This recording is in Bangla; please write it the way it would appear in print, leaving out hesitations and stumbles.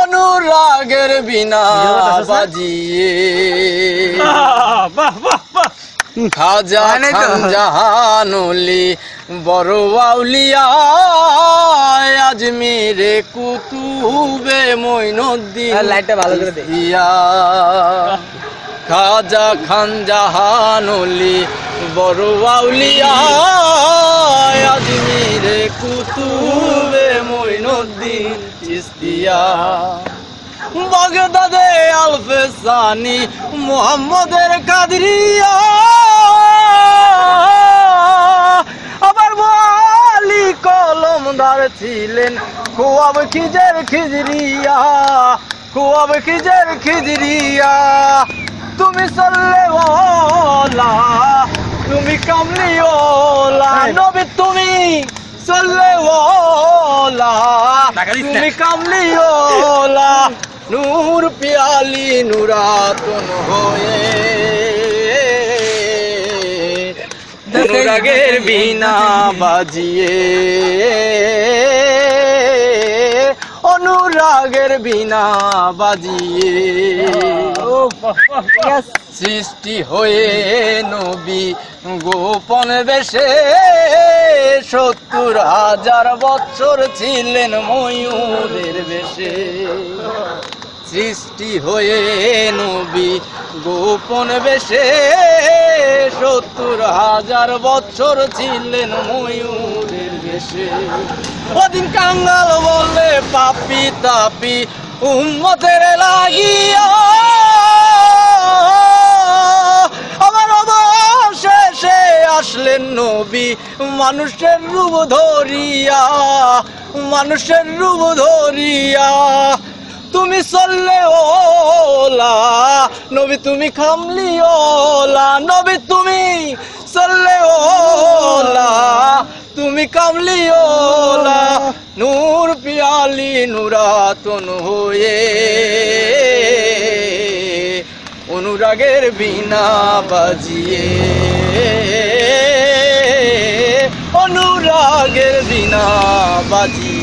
অনুরাগের বিনা বাজিয়ে খাজা খানজাহানুলি বড় আউলিয়া আজমিরে কুতুবে মঈনুদ্দিন লাইটটা ভালো করে দে। খাজা খানজাহানুলি বড় আউলিয়া আজমিরে কুতুবে মঈনুদ্দিন চিশতিয়া বাগদাদে আলফেসানি মুহাম্মদের কাদরিয়া আবার ওয়ালি কলমদার ছিলেন খুয়াব খিজের খিজরিয়া খুয়াব খিজের খিজরিয়া তুমি সল্লে ওলা তুমি কামলি ওলা নবী তুমি সল্লে ওলা তুমি কামলি ওলা নূর পিয়ালি নুরাতুন হয়ে অনুরাগের বিনা বাজিয়ে অনুরাগের বিনা বাজিয়ে সৃষ্টি হয়ে নবী গোপন বেশে ৭০,০০০ বছর ছিলেন ময়ূরের বেশে সৃষ্টি হয়ে নবী গোপন বেশে ৭০,০০০ বছর ছিলেন ময়ূরের বেশে ওদিন কাঙ্গাল বলে পাপি তাপি উম্মতের লাগিয়া আমার অবশেষে আসলেন নবী মানুষের রূপ ধরিয়া মানুষের রূপ ধরিয়া তুমি সল্লে ওলা নবী তুমি খামলি ওলা নবী তুমি সল্লে ওলা তুমি কামলি ওলা নূর পিয়ালি নুরাতুন হয়ে অনুরাগের বিনা বাজিয়ে অনুরাগের বিনা বাজিয়ে